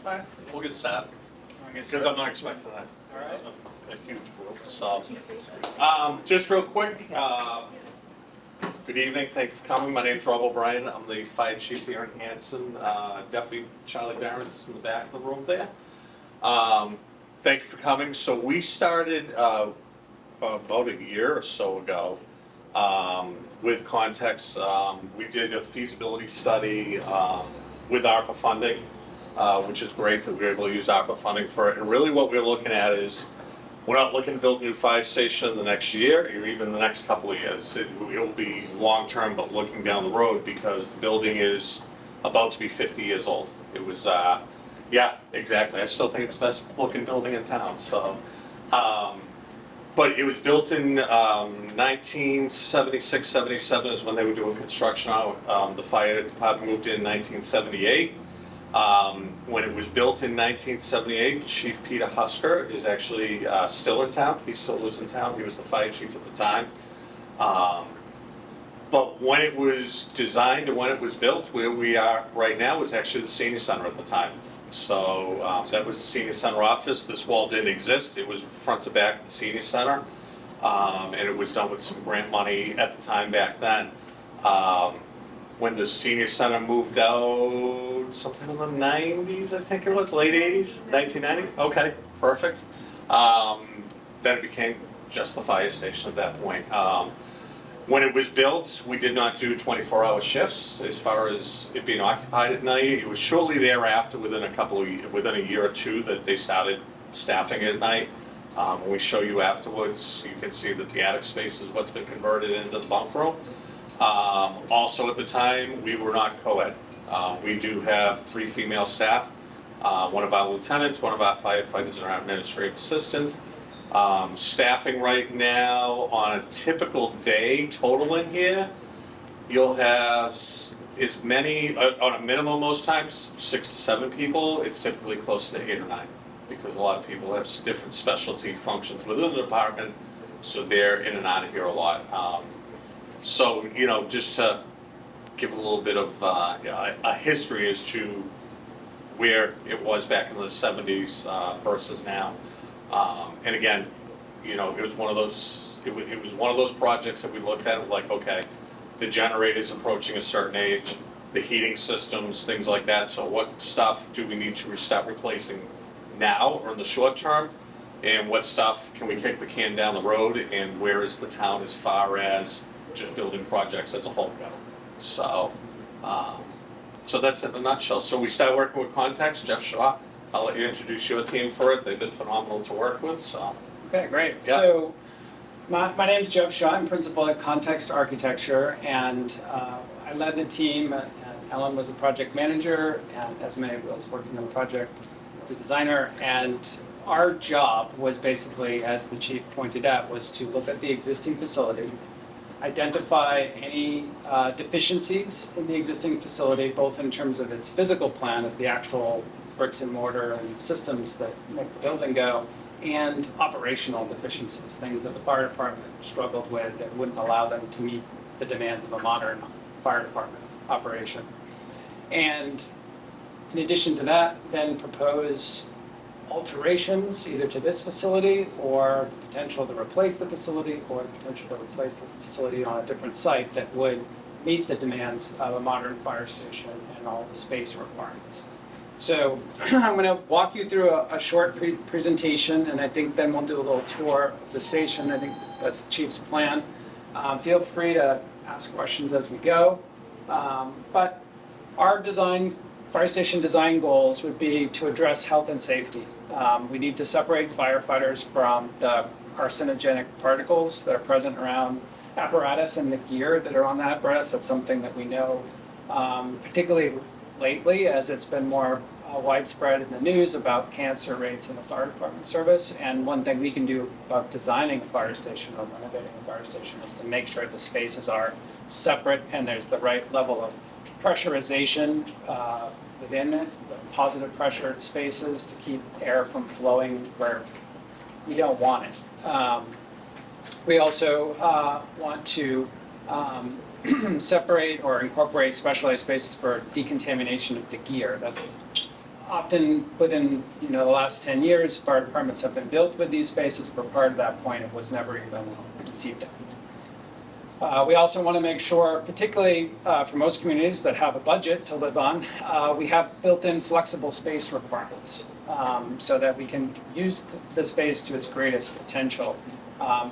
All right, we'll get started, because I'm not expecting that. All right. A huge group. So, just real quick, good evening, thank you for coming. My name's Rob O'Brien. I'm the fire chief here in Hanson. Deputy Charlie Barron is in the back of the room there. Thank you for coming. So we started about a year or so ago with context. We did a feasibility study with ARPA funding, which is great that we were able to use ARPA funding for it. And really what we're looking at is, we're not looking to build a new fire station in the next year or even the next couple of years. It will be long-term, but looking down the road, because the building is about to be 50 years old. It was, yeah, exactly. I still think it's the best looking building in town. So, but it was built in 1976, 77 is when they were doing construction out. The fire department moved in 1978. When it was built in 1978, Chief Peter Husker is actually still in town. He still lives in town. He was the fire chief at the time. But when it was designed and when it was built, where we are right now was actually the senior center at the time. So that was the senior center office. This wall didn't exist. It was front to back of the senior center. And it was done with some grant money at the time back then. When the senior center moved out, sometime in the 90s, I think it was, late 80s, 1990? Okay, perfect. Then it became just the fire station at that point. When it was built, we did not do 24-hour shifts as far as it being occupied at night. It was shortly thereafter, within a year or two, that they started staffing it at night. When we show you afterwards, you can see that the attic space is what's been converted into the bunk room. Also at the time, we were not co-ed. We do have 3 female staff, one of our lieutenants, one of our firefighters, and our administrative assistants. Staffing right now, on a typical day total in here, you'll have as many, on a minimum most times, 6 to 7 people. It's typically close to 8 or 9, because a lot of people have different specialty functions within the department, so they're in and out of here a lot. So, you know, just to give a little bit of a history as to where it was back in the 70s versus now. And again, you know, it was one of those projects that we looked at, like, okay, the generator's approaching a certain age, the heating systems, things like that. So what stuff do we need to start replacing now or in the short term? And what stuff can we kick the can down the road? And where is the town as far as just building projects as a whole go? So, so that's it in a nutshell. So we started working with Context, Jeff Shaw. I'll let you introduce your team for it. They've been phenomenal to work with. So. Okay, great. Yeah. So my name is Jeff Shaw. I'm principal at Context Architecture, and I led the team. Ellen was the project manager, and Esme was working on the project as a designer. And our job was basically, as the chief pointed out, was to look at the existing facility, identify any deficiencies in the existing facility, both in terms of its physical plan of the actual bricks and mortar and systems that make the building go, and operational deficiencies, things that the fire department struggled with that wouldn't allow them to meet the demands of a modern fire department operation. And in addition to that, then propose alterations either to this facility or the potential to replace the facility or the potential to replace the facility on a different site that would meet the demands of a modern fire station and all the space requirements. So I'm going to walk you through a short presentation, and I think then we'll do a little tour of the station. I think that's the chief's plan. Feel free to ask questions as we go. But our fire station design goals would be to address health and safety. We need to separate firefighters from the carcinogenic particles that are present around apparatus and the gear that are on the apparatus. That's something that we know, particularly lately, as it's been more widespread in the news about cancer rates in the fire department service. And one thing we can do about designing a fire station or renovating a fire station is to make sure the spaces are separate and there's the right level of pressurization within it, the positive pressured spaces to keep air from flowing where we don't want it. We also want to separate or incorporate specialized spaces for decontamination of the gear. That's often within the last 10 years, fire departments have been built with these spaces, but prior to that point, it was never even conceived of. We also want to make sure, particularly for most communities that have a budget to live on, we have built-in flexible space requirements so that we can use the space to its greatest potential,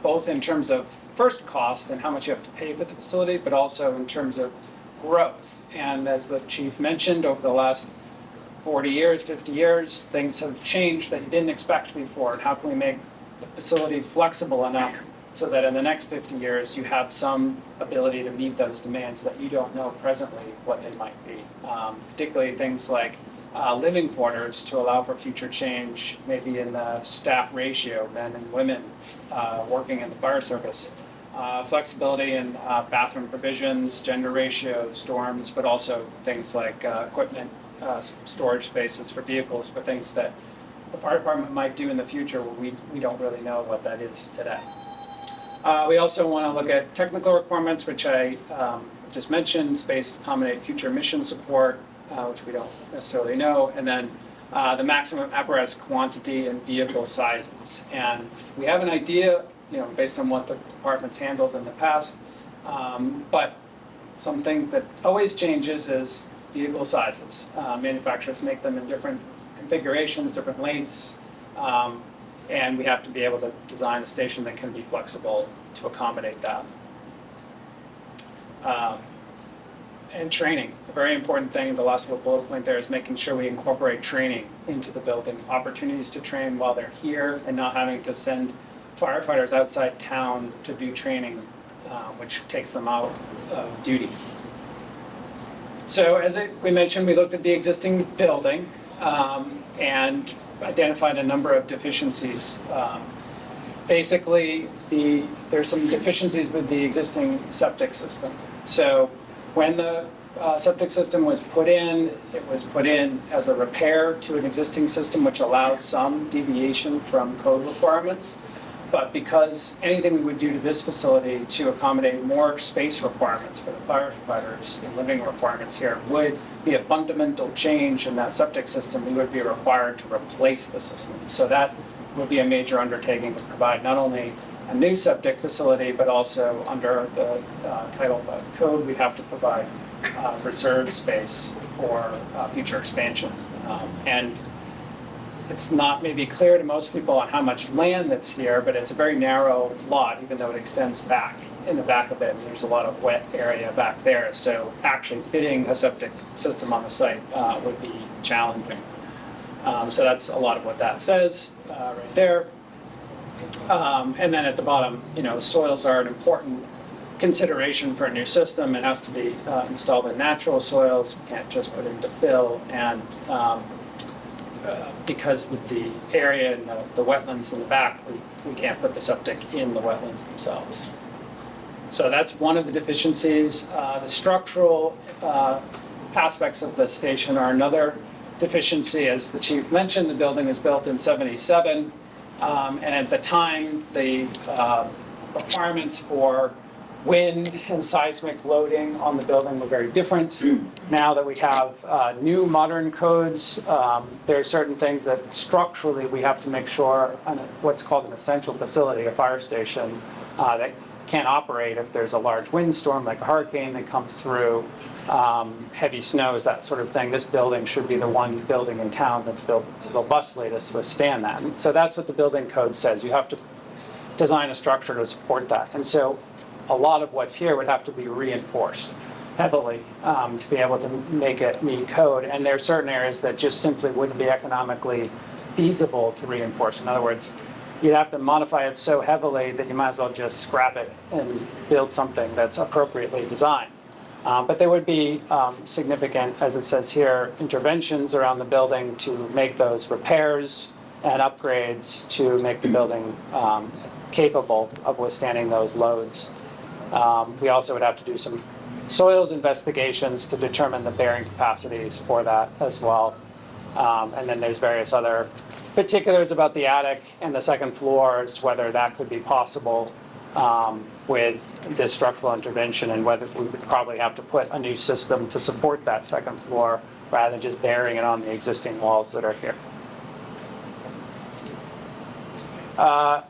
both in terms of first cost and how much you have to pay for the facility, but also in terms of growth. And as the chief mentioned, over the last 40 years, 50 years, things have changed that you didn't expect before. And how can we make the facility flexible enough so that in the next 50 years you have some ability to meet those demands that you don't know presently what they might be. Particularly things like living quarters to allow for future change, maybe in the staff ratio, men and women working in the fire service. Flexibility in bathroom provisions, gender ratios, dorms, but also things like equipment, storage spaces for vehicles, for things that the fire department might do in the future where we don't really know what that is today. We also want to look at technical requirements, which I just mentioned, space to accommodate future mission support, which we don't necessarily know, and then the maximum apparatus quantity and vehicle sizes. And we have an idea, based on what the department's handled in the past, but something that always changes is vehicle sizes. Manufacturers make them in different configurations, different lengths, and we have to be able to design a station that can be flexible to accommodate that. And training, a very important thing, the last little bullet point there is making sure we incorporate training into the building. Opportunities to train while they're here and not having to send firefighters outside town to do training, which takes them out of duty. So as we mentioned, we looked at the existing building and identified a number of deficiencies. Basically, there's some deficiencies with the existing septic system. So when the septic system was put in, it was put in as a repair to an existing system, which allows some deviation from code requirements. But because anything we would do to this facility to accommodate more space requirements for the firefighters and living requirements here would be a fundamental change in that septic system, we would be required to replace the system. So that would be a major undertaking to provide not only a new septic facility, but also under the title of the code, we'd have to provide reserve space for future expansion. And it's not maybe clear to most people on how much land that's here, but it's a very narrow lot, even though it extends back in the back of it. And there's a lot of wet area back there. So actually fitting a septic system on the site would be challenging. So that's a lot of what that says right there. And then at the bottom, soils are an important consideration for a new system. It has to be installed in natural soils. We can't just put into fill. And because of the area and the wetlands in the back, we can't put the septic in the wetlands themselves. So that's one of the deficiencies. The structural aspects of the station are another deficiency. As the chief mentioned, the building was built in '77, and at the time, the requirements for wind and seismic loading on the building were very different. Now that we have new modern codes, there are certain things that structurally we have to make sure on what's called an essential facility, a fire station, that can't operate if there's a large windstorm like a hurricane that comes through, heavy snows, that sort of thing. This building should be the one building in town that's built robustly to withstand that. And so that's what the building code says. You have to design a structure to support that. And so a lot of what's here would have to be reinforced heavily to be able to make it meet code. And there are certain areas that just simply wouldn't be economically feasible to reinforce. In other words, you'd have to modify it so heavily that you might as well just scrap it and build something that's appropriately designed. But there would be significant, as it says here, interventions around the building to make those repairs and upgrades to make the building capable of withstanding those loads. We also would have to do some soils investigations to determine the bearing capacities for that as well. And then there's various other particulars about the attic and the second floor as to whether that could be possible with this structural intervention, and whether we would probably have to put a new system to support that second floor rather than just burying it on the existing walls that are here.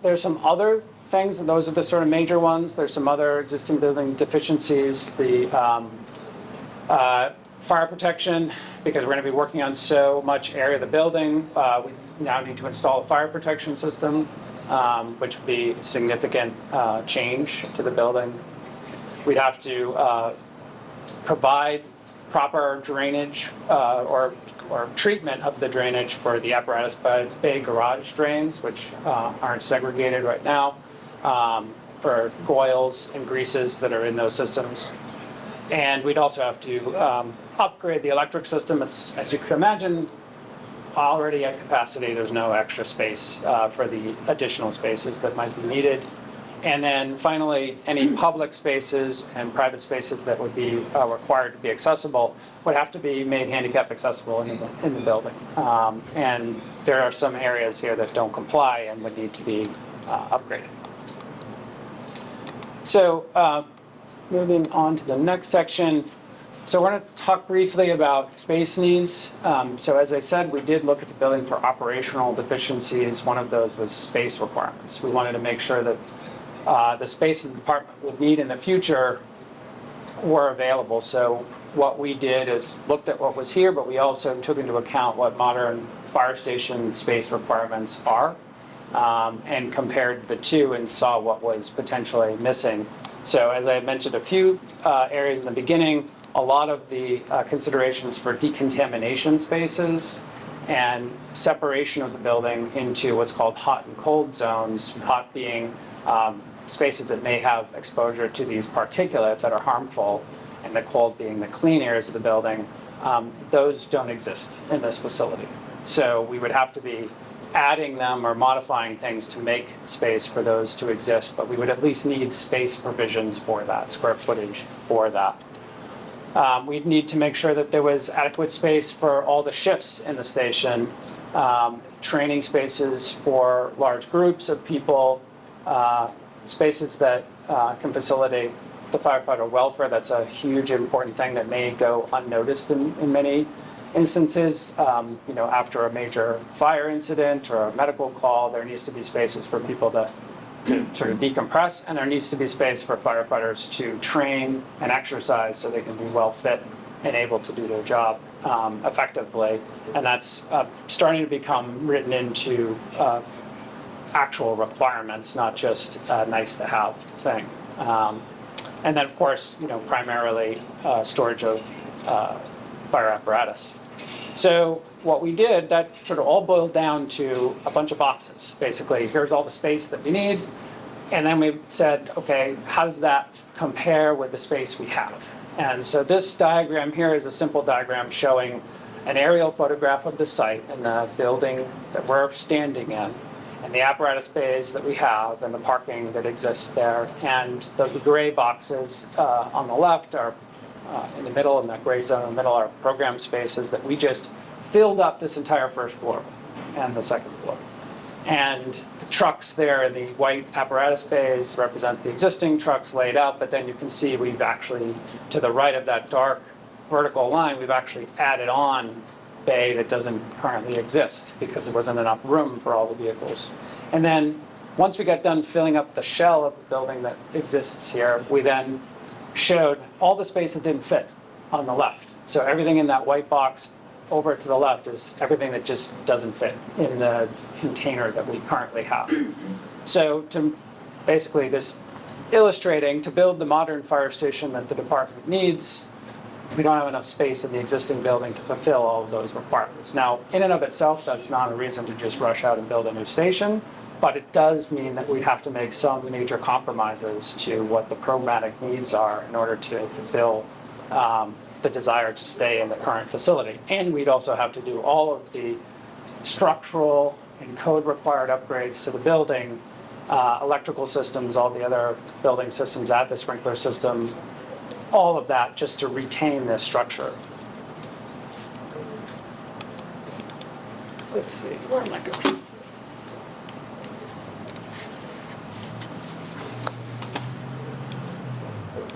There's some other things, and those are the sort of major ones. There's some other existing building deficiencies. The fire protection, because we're going to be working on so much area of the building, we now need to install a fire protection system, which would be a significant change to the building. We'd have to provide proper drainage or treatment of the drainage for the apparatus bay garage drains, which aren't segregated right now, for oils and greases that are in those systems. And we'd also have to upgrade the electric system. As you could imagine, already at capacity, there's no extra space for the additional spaces that might be needed. And then finally, any public spaces and private spaces that would be required to be accessible would have to be made handicap accessible in the building. And there are some areas here that don't comply and would need to be upgraded. So moving on to the next section. So we're going to talk briefly about space needs. So as I said, we did look at the building for operational deficiencies. One of those was space requirements. We wanted to make sure that the spaces the department would need in the future were available. So what we did is looked at what was here, but we also took into account what modern fire station space requirements are, and compared the two and saw what was potentially missing. So as I mentioned a few areas in the beginning, a lot of the considerations for decontamination spaces and separation of the building into what's called hot and cold zones, hot being spaces that may have exposure to these particulate that are harmful, and the cold being the clean areas of the building, those don't exist in this facility. So we would have to be adding them or modifying things to make space for those to exist, but we would at least need space provisions for that, square footage for that. We'd need to make sure that there was adequate space for all the shifts in the station, training spaces for large groups of people, spaces that can facilitate the firefighter welfare. That's a huge important thing that may go unnoticed in many instances. After a major fire incident or a medical call, there needs to be spaces for people to sort of decompress, and there needs to be space for firefighters to train and exercise so they can be well fit and able to do their job effectively. And that's starting to become written into actual requirements, not just a nice to have thing. And then of course, primarily storage of fire apparatus. So what we did, that sort of all boiled down to a bunch of boxes. Basically, here's all the space that we need. And then we said, okay, how does that compare with the space we have? And so this diagram here is a simple diagram showing an aerial photograph of the site and the building that we're standing in, and the apparatus bays that we have, and the parking that exists there. And the gray boxes on the left are in the middle, and that gray zone in the middle are program spaces that we just filled up this entire first floor and the second floor. And the trucks there in the white apparatus bays represent the existing trucks laid out, but then you can see we've actually, to the right of that dark vertical line, we've actually added on bay that doesn't currently exist because there wasn't enough room for all the vehicles. And then once we got done filling up the shell of the building that exists here, we then showed all the space that didn't fit on the left. So everything in that white box over to the left is everything that just doesn't fit in the container that we currently have. So to basically this illustrating, to build the modern fire station that the department needs, we don't have enough space in the existing building to fulfill all of those requirements. Now, in and of itself, that's not a reason to just rush out and build a new station, but it does mean that we'd have to make some major compromises to what the programmatic needs are in order to fulfill the desire to stay in the current facility. And we'd also have to do all of the structural and code required upgrades to the building, electrical systems, all the other building systems, add the sprinkler system, all of that just to retain this structure. Let's see, where am I going?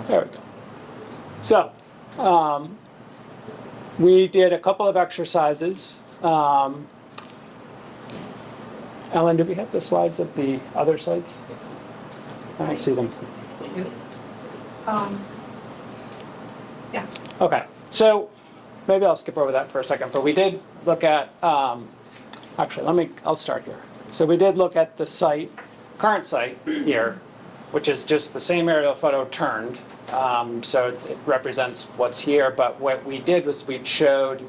There we go. So, We did a couple of exercises. Ellen, do we have the slides of the other sites? I don't see them. Yeah. Okay, so maybe I'll skip over that for a second, but we did look at, actually, I'll start here. So we did look at the site, current site here, which is just the same aerial photo turned. So it represents what's here, but what we did was we showed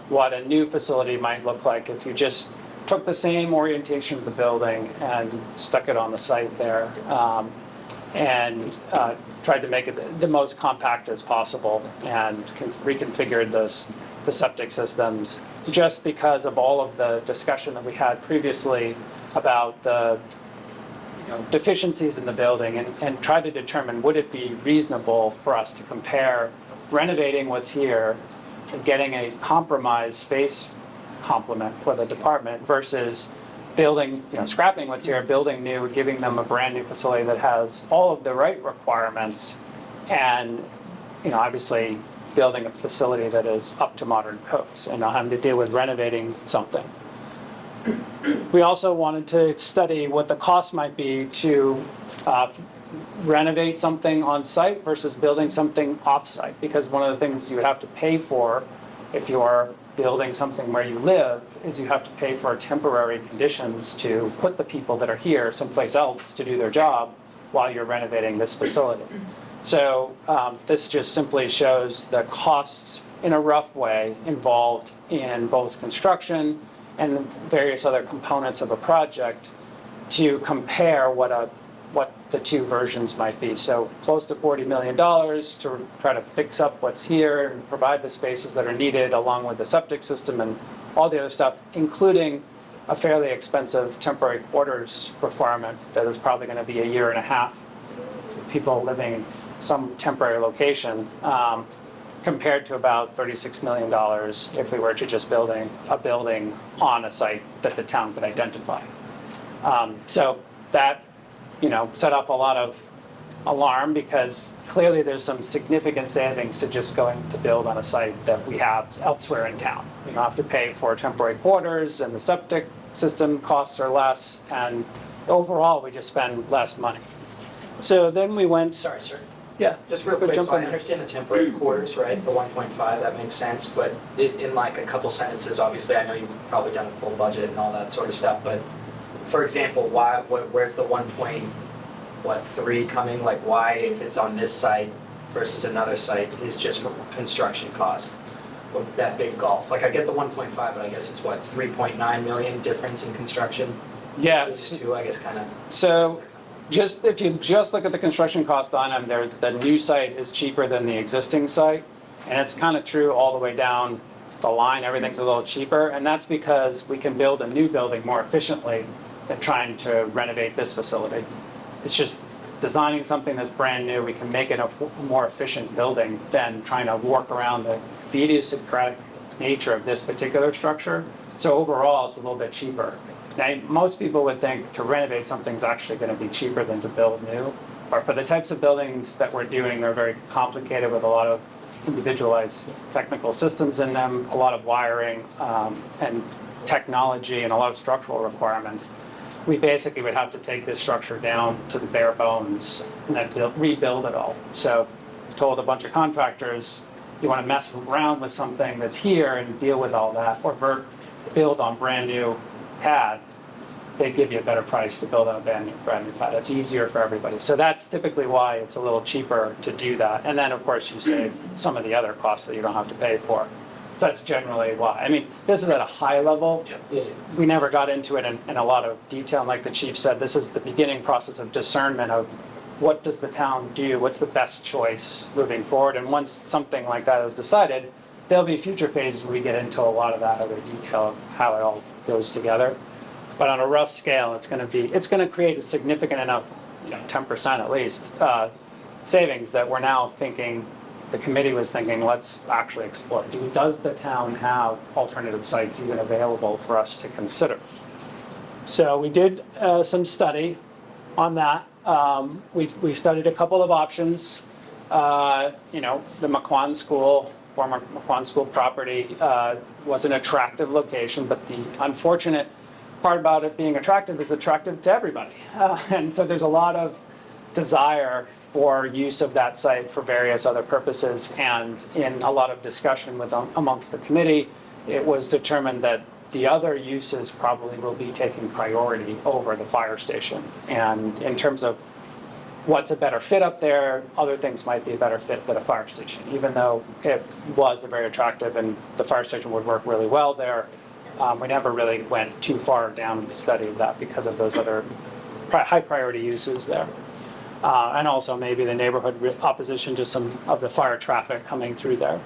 what a new facility might look like if you just took the same orientation of the building and stuck it on the site there. And tried to make it the most compact as possible and reconfigured the septic systems just because of all of the discussion that we had previously about the deficiencies in the building and tried to determine would it be reasonable for us to compare renovating what's here and getting a compromised space complement for the department versus building, scrapping what's here, building new, giving them a brand new facility that has all of the right requirements and, obviously building a facility that is up to modern codes and not having to deal with renovating something. We also wanted to study what the cost might be to renovate something on site versus building something off site, because one of the things you would have to pay for if you're building something where you live is you have to pay for temporary conditions to put the people that are here someplace else to do their job while you're renovating this facility. So this just simply shows the costs in a rough way involved in both construction and various other components of a project to compare what the two versions might be. So close to $40 million to try to fix up what's here and provide the spaces that are needed along with the septic system and all the other stuff, including a fairly expensive temporary quarters requirement that is probably going to be a year and a half for people living in some temporary location, compared to about $36 million if we were to just building a building on a site that the town could identify. So that set off a lot of alarm because clearly there's some significant savings to just going to build on a site that we have elsewhere in town. You don't have to pay for temporary quarters and the septic system costs are less, and overall we just spend less money. So then we went. Sorry, sir. Yeah. Just real Quick quick, jump so I in. understand the temporary quarters, right? The 1.5, that makes sense, but in like a couple sentences, obviously, I know you've probably done a full budget and all that sort of stuff, but for example, where's the 1.3 coming? Like why, if it's on this site versus another site, is just construction cost? That big gulf. Like I get the 1.5, but I guess it's 3.9 million difference in construction? Yeah. Between the two, I guess, kind of. So if you just look at the construction cost on them, the new site is cheaper than the existing site. And it's kind of true all the way down the line, everything's a little cheaper. And that's because we can build a new building more efficiently than trying to renovate this facility. It's just designing something that's brand new, we can make it a more efficient building than trying to work around the idiosyncratic nature of this particular structure. So overall, it's a little bit cheaper. Now, most people would think to renovate something's actually going to be cheaper than to build new. Or for the types of buildings that we're doing, they're very complicated with a lot of individualized technical systems in them, a lot of wiring and technology and a lot of structural requirements. We basically would have to take this structure down to the bare bones and then rebuild it all. So I've told a bunch of contractors, you want to mess around with something that's here and deal with all that, or build on brand new pad, they give you a better price to build on a brand new pad. That's easier for everybody. So that's typically why it's a little cheaper to do that. And then of course you save some of the other costs that you don't have to pay for. So that's generally why. I mean, this is at a high level. We never got into it in a lot of detail. And like the chief said, this is the beginning process of discernment of what does the town do? What's the best choice moving forward? And once something like that is decided, there'll be future phases where we get into a lot of that other detail of how it all goes together. But on a rough scale, it's going to create a significant enough, 10% at least, savings that we're now thinking, the committee was thinking, let's actually explore. Does the town have alternative sites even available for us to consider? So we did some study on that. We studied a couple of options. The McQuan School former McQuon School property, was an attractive location, but the unfortunate part about it being attractive is attractive to everybody. And so there's a lot of desire for use of that site for various other purposes, and in a lot of discussion amongst the committee, it was determined that the other uses probably will be taking priority over the fire station. And in terms of what's a better fit up there, other things might be a better fit than a fire station, even though it was a very attractive and the fire station would work really well there. We never really went too far down in the study of that because of those other high priority uses there. And also maybe the neighborhood opposition to some of the fire traffic coming through there.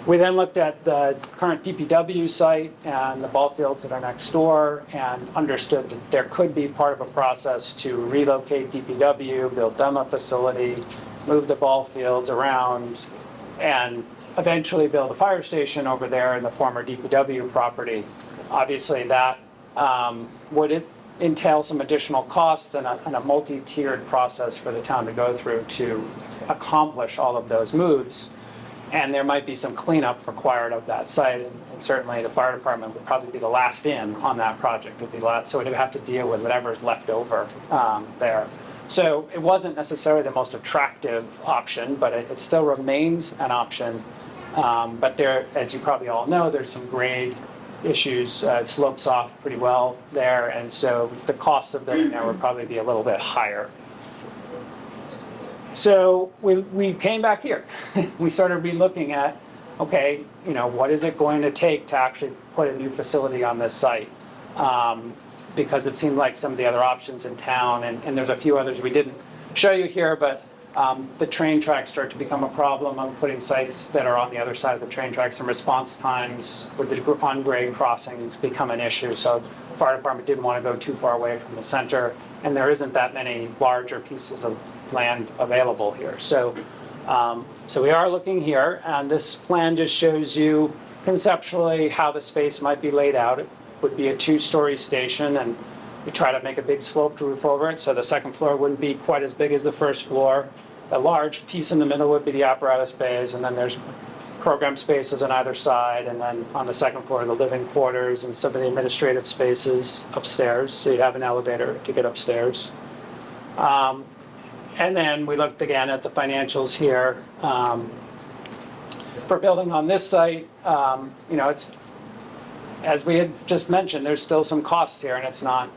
We then looked at the current DPW site and the ball fields that are next door and understood that there could be part of a process to relocate DPW, build them a facility, move the ball fields around, and eventually build a fire station over there in the former DPW property. Obviously that would entail some additional costs and a multi-tiered process for the town to go through to accomplish all of those moves. And there might be some cleanup required of that site, and certainly the fire department would probably be the last in on that project. So it would have to deal with whatever's left over there. So it wasn't necessarily the most attractive option, but it still remains an option. But there, as you probably all know, there's some grade issues. It slopes off pretty well there, and so the costs of building there would probably be a little bit higher. So we came back here. We started re-looking at, okay, what is it going to take to actually put a new facility on this site? Because it seemed like some of the other options in town, and there's a few others we didn't show you here, but the train tracks start to become a problem on putting sites that are on the other side of the train tracks, and response times with the on-grade crossings become an issue. So the fire department didn't want to go too far away from the center, and there isn't that many larger pieces of land available here. So we are looking here, and this plan just shows you conceptually how the space might be laid out. It would be a 2-story station, and we try to make a big sloped roof over it, so the second floor wouldn't be quite as big as the first floor. A large piece in the middle would be the apparatus bays, and then there's program spaces on either side, and then on the second floor, the living quarters and some of the administrative spaces upstairs, so you'd have an elevator to get upstairs. And then we looked again at the financials here. For building on this site, it's, as we had just mentioned, there's still some costs here, and it's not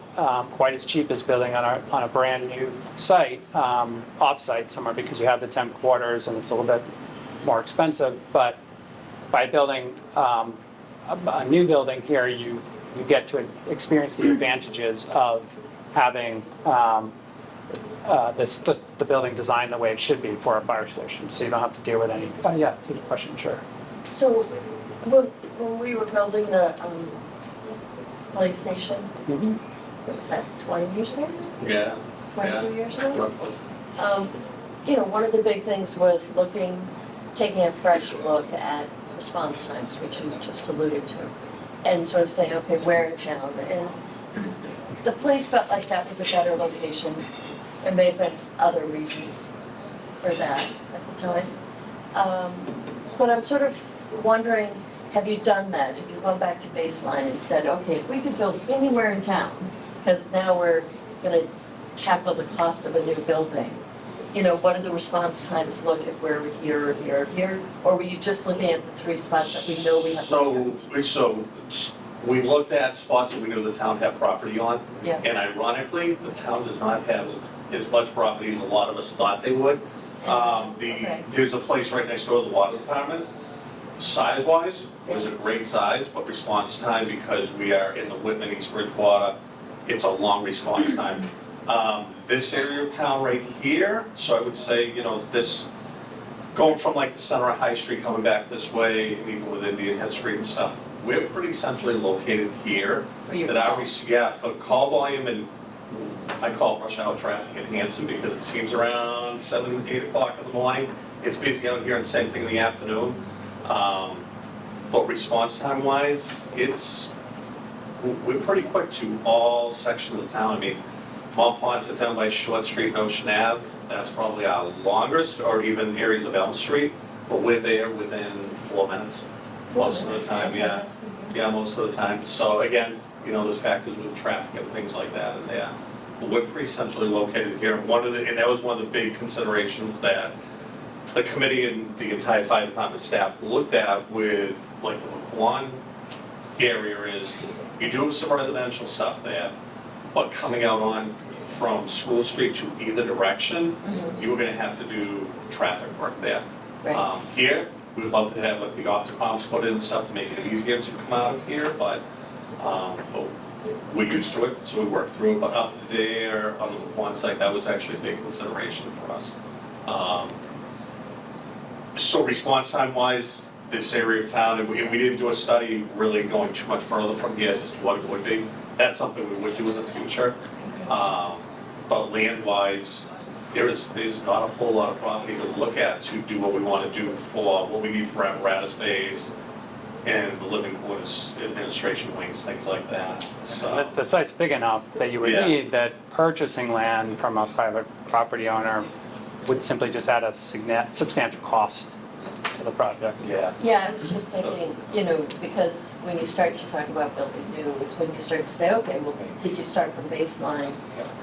quite as cheap as building on a brand new site, off-site somewhere, because you have the temp quarters and it's a little bit more expensive. But by building a new building here, you get to experience the advantages of having the building designed the way it should be for a fire station, so you don't have to deal with any. Yeah, it's a good question, sure. So when we were building the police station, what was that, 20 years ago? Yeah. 22 years ago? One of the big things was taking a fresh look at response times, which you just alluded to, and sort of saying, okay, where in town? And the place felt like that was a better location. There may have been other reasons for that at the time. But I'm sort of wondering, have you done that? Have you gone back to baseline and said, okay, if we could build anywhere in town, because now we're going to tackle the cost of a new building, what do the response times look if we're here or here or here? Or were you just looking at the 3 spots that we know we have to So we looked at spots that we knew the town had property on. Yeah. And ironically, the town does not have as much property as a lot of us thought they would. Okay. There's a place right next door to the water department. Size-wise, it was a great size, but response time, because we are in the Whitman, East Bridgewater, it's a long response time. This area of town right here, so I would say, this, going from like the center of High Street coming back this way, and even with Indian Head Street and stuff, we're pretty centrally located here. For your That calls. for call volume, and I call it rush hour traffic in Hanson because it seems around 7, 8 o'clock in the morning. It's busy out here, and same thing in the afternoon. But response time wise, we're pretty quick to all sections of the town. I mean, Mont Ponce down by Short Street and Ocean Ave, that's probably our longest, or even areas of Elm Street, but we're there within 4 minutes, most of the time, yeah. Yeah, most of the time. So again, there's factors with traffic and things like that in there. But we're pretty centrally located here. And that was one of the big considerations that the committee and the entire fire department staff looked at with, like, one area is, you do have some residential stuff there, but coming out on from School Street to either direction, you were gonna have to do traffic work there. Right. Here, we'd love to have, like, the opticoms put in and stuff to make it easier to come out of here, but we're used to it, so we work through it. But up there on the one site, that was actually a big consideration for us. So response time wise, this area of town, and we didn't do a study really going too much further from here as to what it would be. That's something we would do in the future. But land wise, there's not a whole lot of property to look at to do what we want to do for what we need for apparatus bays and the living quarters administration wings, things like that. So The site's big enough that you would Yeah. need that purchasing land from a private property owner would simply just add a substantial cost to the project. yeah. Yeah, I was just thinking, because when you start to talk about building new, is when you start to say, okay, well, did you start from baseline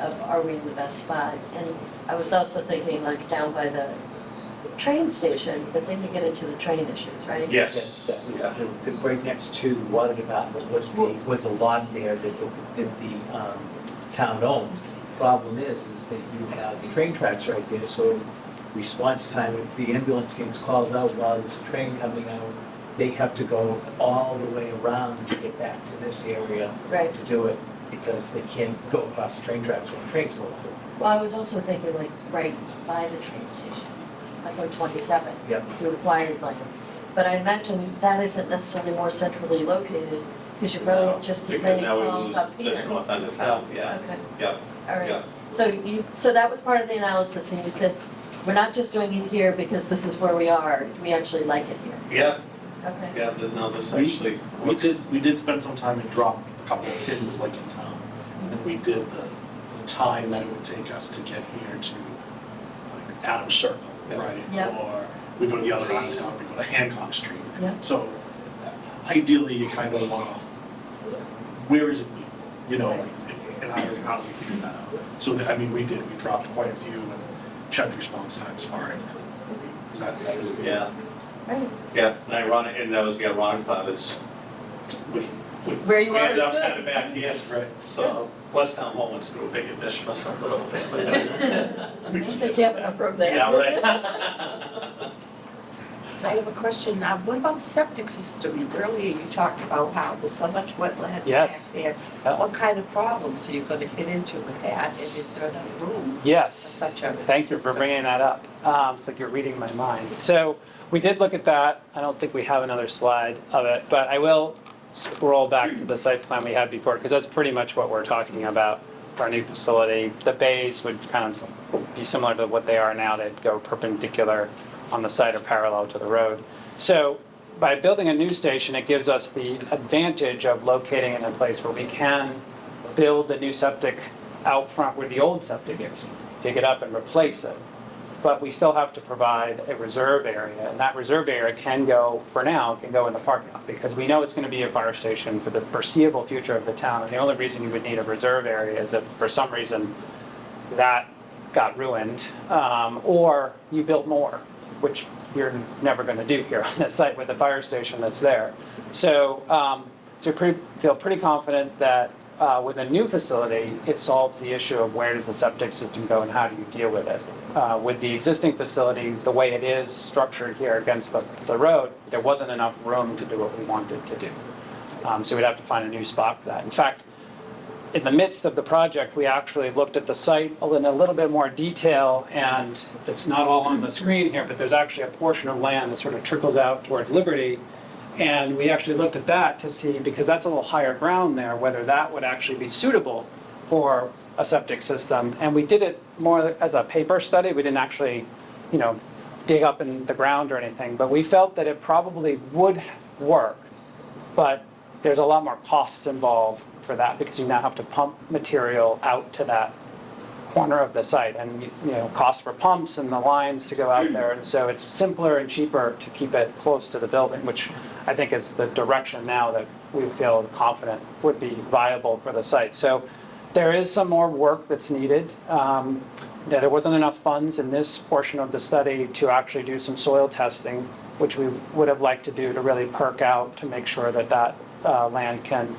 of are we in the best spot? And I was also thinking like down by the train station, but then you get into the train issues, right? Yes. That was, Yeah. right next to the water department was a lot there that the town owns. Problem is that you have the train tracks right there, so response time, if the ambulance gets called out while there's a train coming out, they have to go all the way around to get back to this area Right. to do it, because they can't go across the train tracks when the trains go through. Well, I was also thinking like right by the train station, like on 27. Yep. If you required like, but I imagine that isn't necessarily more centrally located because you No, really just as because many now it calls was up here. this north end of town, yeah. Okay, Yeah, all right. yeah. So that was part of the analysis and you said, we're not just doing it here because this is where we are, we actually like it here. Yeah, Okay. yeah, no, this We- actually We looks. did spend some time and drop a couple of pins like in town. And then we did the time that it would take us to get here to like Adams Circle, Yeah. right? Yep. Or we go to the other end of town, we go to Hancock Street. Yep. So ideally, you kind of want to, where is it legal? Like, and how do we figure that out? So, we dropped quite a few and checked response times fine. That is. Yeah, Right. yeah, and ironic, and that was the ironic part is, we Where you we are ended is up good. kind of back here, Right. so West Town Hall wants to do a big addition or something over there. I don't think you have enough room there. Yeah, right. I have a question. What about the septic system? Earlier you talked about how there's so much wetlands Yes. back there. Yeah. What kind of problems are you going to get into with that? And is there enough room for Yes. such a Thank you for system? bringing that up. It's like you're reading my mind. So we did look at that. I don't think we have another slide of it, but I will scroll back to the site plan we had before because that's pretty much what we're talking about for our new facility. The bays would kind of be similar to what they are now. They'd go perpendicular on the site or parallel to the road. So by building a new station, it gives us the advantage of locating in a place where we can build the new septic out front where the old septic is, dig it up and replace it. But we still have to provide a reserve area, and that reserve area can go in the parking lot, because we know it's going to be a fire station for the foreseeable future of the town. And the only reason you would need a reserve area is if for some reason that got ruined, or you built more, which you're never going to do here on this site with the fire station that's there. So, feel pretty confident that with a new facility, it solves the issue of where does the septic system go and how do you deal with it. With the existing facility, the way it is structured here against the road, there wasn't enough room to do what we wanted to do. So we'd have to find a new spot for that. In fact, in the midst of the project, we actually looked at the site in a little bit more detail, and it's not all on the screen here, but there's actually a portion of land that sort of trickles out towards Liberty. And we actually looked at that to see, because that's a little higher ground there, whether that would actually be suitable for a septic system. And we did it more as a paper study. We didn't actually, dig up in the ground or anything, but we felt that it probably would work. But there's a lot more costs involved for that, because you now have to pump material out to that corner of the site, and cost for pumps and the lines to go out there, and so it's simpler and cheaper to keep it close to the building, which I think is the direction now that we feel confident would be viable for the site. So there is some more work that's needed. There wasn't enough funds in this portion of the study to actually do some soil testing, which we would have liked to do to really perk out to make sure that that land can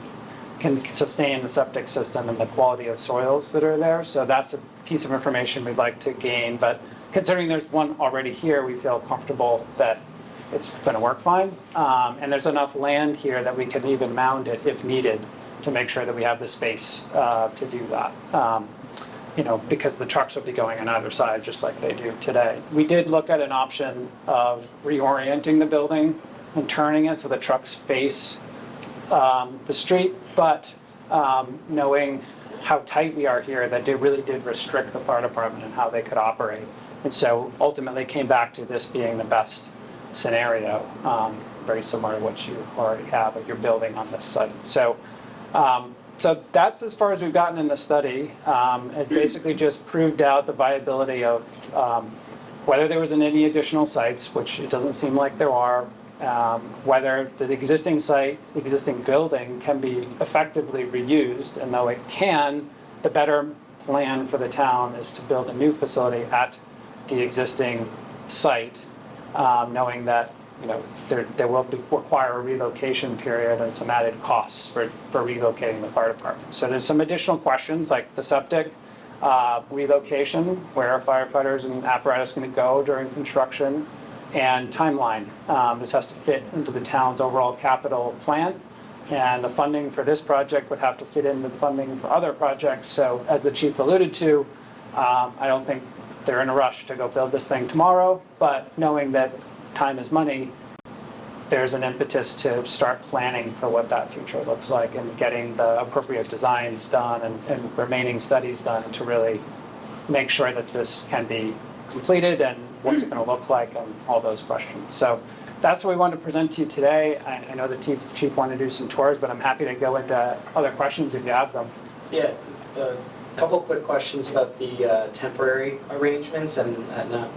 sustain the septic system and the quality of soils that are there. So that's a piece of information we'd like to gain. But considering there's one already here, we feel comfortable that it's going to work fine. And there's enough land here that we can even mound it if needed to make sure that we have the space to do that. Because the trucks will be going on either side just like they do today. We did look at an option of reorienting the building and turning it so the trucks face the street, but knowing how tight we are here, that it really did restrict the fire department and how they could operate. And so ultimately came back to this being the best scenario, very similar to what you already have if you're building on this site. So that's as far as we've gotten in the study. It basically just proved out the viability of whether there was any additional sites, which it doesn't seem like there are, whether the existing site, the existing building can be effectively reused, and though it can, the better plan for the town is to build a new facility at the existing site, knowing that there will require a relocation period and some added costs for relocating the fire department. So there's some additional questions like the septic relocation, where are firefighters and apparatus going to go during construction, and timeline. This has to fit into the town's overall capital plan, and the funding for this project would have to fit into the funding for other projects. So as the chief alluded to, I don't think they're in a rush to go build this thing tomorrow, but knowing that time is money, there's an impetus to start planning for what that future looks like and getting the appropriate designs done and remaining studies done to really make sure that this can be completed and what's it going to look like and all those questions. So that's what we wanted to present to you today. I know the chief wanted to do some tours, but I'm happy to go into other questions if you have them. Yeah, a couple quick questions about the temporary arrangements, and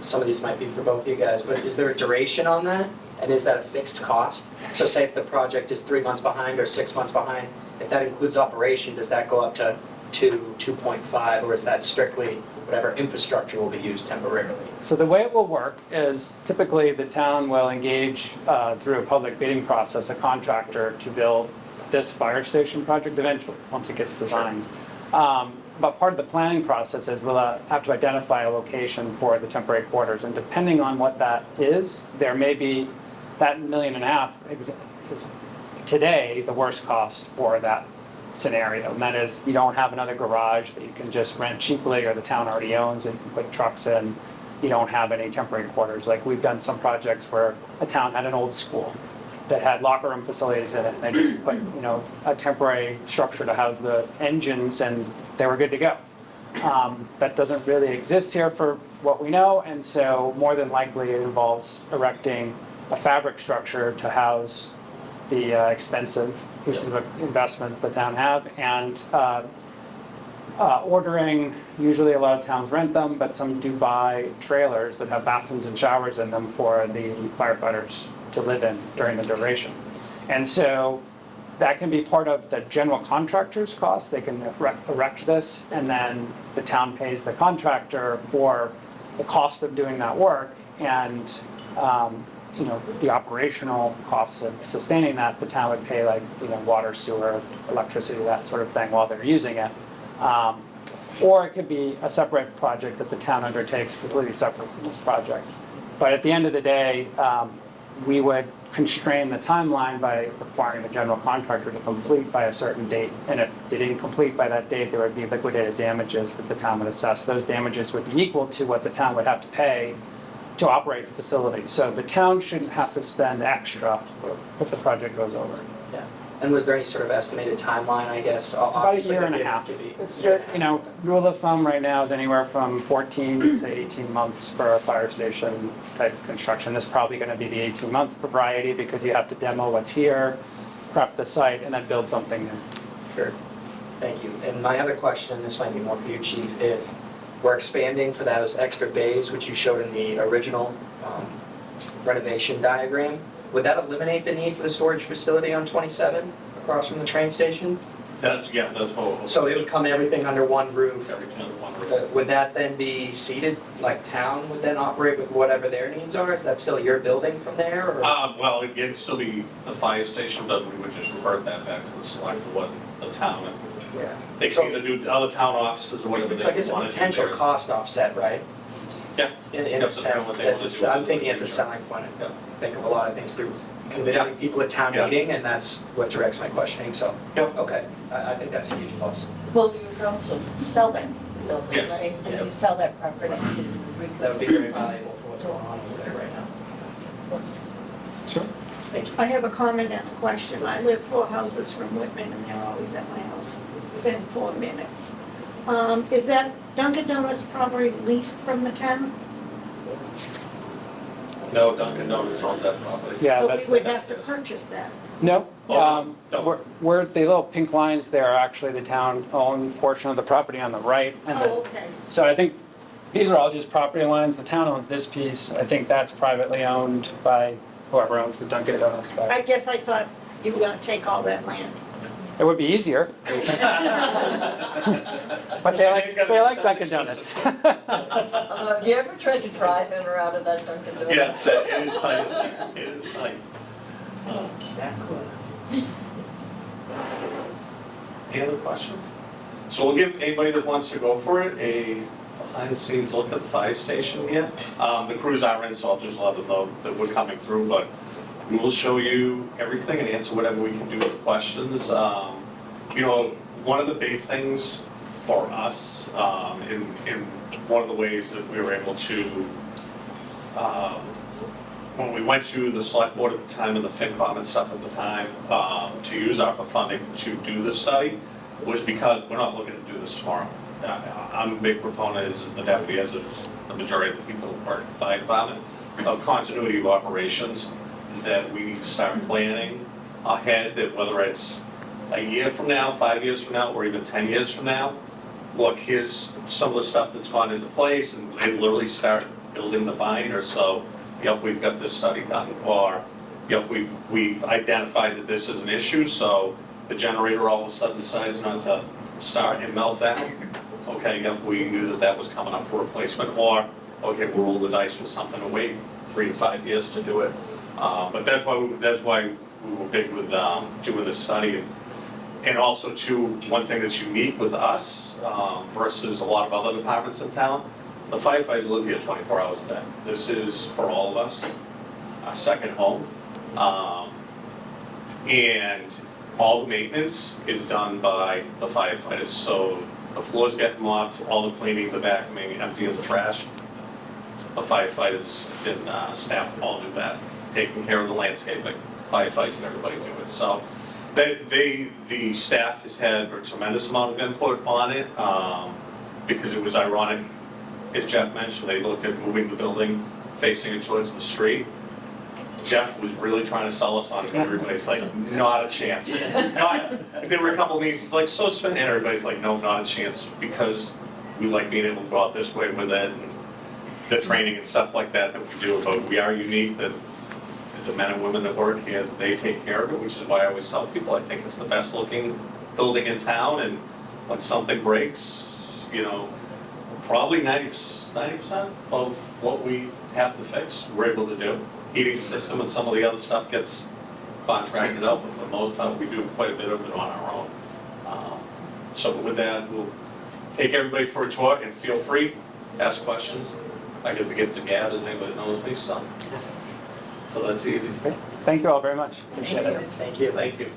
some of these might be for both of you guys, but is there a duration on that? And is that a fixed cost? So say if the project is 3 months behind or 6 months behind, if that includes operation, does that go up to 2.5, or is that strictly whatever infrastructure will be used temporarily? So the way it will work is typically the town will engage through a public bidding process a contractor to build this fire station project eventually, once it gets designed. But part of the planning process is we'll have to identify a location for the temporary quarters, and depending on what that is, there may be that $1.5 million is today the worst cost for that scenario, and that is you don't have another garage that you can just rent cheaply or the town already owns and you can put trucks in. You don't have any temporary quarters. Like we've done some projects where a town had an old school that had locker room facilities in it, and they just put a temporary structure to house the engines and they were good to go. That doesn't really exist here for what we know, and so more than likely it involves erecting a fabric structure to house the expensive pieces of investment the town have, and ordering, usually a lot of towns rent them, but some do buy trailers that have bathrooms and showers in them for the firefighters to live in during the duration. And so that can be part of the general contractor's cost. They can erect this, and then the town pays the contractor for the cost of doing that work, and the operational costs of sustaining that, the town would pay, like water, sewer, electricity, that sort of thing while they're using it. Or it could be a separate project that the town undertakes completely separate from this project. But at the end of the day, we would constrain the timeline by requiring the general contractor to complete by a certain date. And if they didn't complete by that date, there would be liquidated damages that the town would assess. Those damages would be equal to what the town would have to pay to operate the facility. So the town shouldn't have to spend extra if the project goes over. Yeah. And was there any sort of estimated timeline, I guess? About a year and a half. It's, rule of thumb right now is anywhere from 14 to 18 months for a fire station type of construction. This is probably going to be the 18-month variety because you have to demo what's here, prep the site, and then build something new. Sure. Thank you. And my other question, this might be more for you, Chief, if we're expanding for those extra bays, which you showed in the original renovation diagram. Would that eliminate the need for the storage facility on 27 across from the train station? That's what. So it would come everything under one roof? Everything under one roof. Would that then be seated, like town would then operate with whatever their needs are? Is that still your building from there, or? Well, it'd still be the fire station, but we would just revert that back to the select board, the town. And Yeah. they can either do other town offices or whatever they So I guess a want to do. potential there. cost offset, right? Yeah. In Yeah, a depending sense, what they wanna do I'm with thinking the as a future. selling point. Yeah. Think of a lot of things through convincing people at town Yeah. meeting, and that's what directs my questioning, so. Yeah. Okay, I think that's a huge plus. Well, you could also sell that building, Yes. right? Yeah. And you sell that property to recoup. That would be very valuable for what's going on over there right now. Sure. Thank you. I have a comment and a question. I live 4 houses from Whitman, and they're always at my house within 4 minutes. Is that Dunkin' Donuts property leased from the town? No, Dunkin' Donuts owns that property. Yeah, So that's, we would have to purchase that. no, Oh, no. where the little pink lines there are actually the town-owned portion of the property on the right. And then, Oh, okay. so I think these are all just property lines. The town owns this piece. I think that's privately owned by whoever owns the Dunkin' Donuts. But I guess I thought you were gonna take all that land. it would be easier. But they like Dunkin' Donuts. Have you ever tried to drive in or out of that Dunkin' Donuts? Yes, it is tight. It is tight. That could. Any other questions? So we'll give anybody that wants to go for it a behind-the-scenes look at the fire station here. The crews are in, so I'll just let them know that we're coming through, but we will show you everything and answer whatever we can do with questions. You know, one of the big things for us, in one of the ways that we were able to, when we went to the select board at the time and the FinCom and stuff at the time, to use ARPA funding to do the study, was because we're not looking to do this tomorrow. I'm a big proponent, as is the deputy, as is the majority of the people who work at the fire department, of continuity of operations, that we need to start planning ahead, that whether it's a year from now, 5 years from now, or even 10 years from now, look, here's some of the stuff that's gone into place, and literally start building the binder. So, yep, we've got this study done, or, yep, we've identified that this is an issue, so the generator all of a sudden decides not to start and melt down. Okay, yep, we knew that that was coming up for replacement, or, okay, we'll roll the dice with something and wait 3 to 5 years to do it. But that's why we were big with doing this study. And also, too, one thing that's unique with us versus a lot of other departments in town, the firefighters live here 24 hours a day. This is, for all of us, a second home. And all the maintenance is done by the firefighters. So the floors get mopped, all the cleaning, the vacuuming, emptying the trash. The firefighters and staff all do that, taking care of the landscaping, firefighters and everybody do it. So the staff has had a tremendous amount of input on it, because it was ironic, as Jeff mentioned, they looked at moving the building, facing it towards the street. Jeff was really trying to sell us on it, and everybody's like, not a chance. There were a couple of meetings, it's like, so spin, and everybody's like, no, not a chance, because we like being able to go out this way with it, and the training and stuff like that that we do, but we are unique, that the men and women that work here, they take care of it, which is why I always tell people, I think it's the best looking building in town, and when something breaks, you know, probably 90% of what we have to fix, we're able to do. Heating system and some of the other stuff gets contracted out, but for the most part, we do quite a bit of it on our own. So with that, we'll take everybody for a tour, and feel free, ask questions. I give the gift of gab, as anybody knows me, so that's easy. Thank you all very much. Appreciate it. Thank you. Thank you.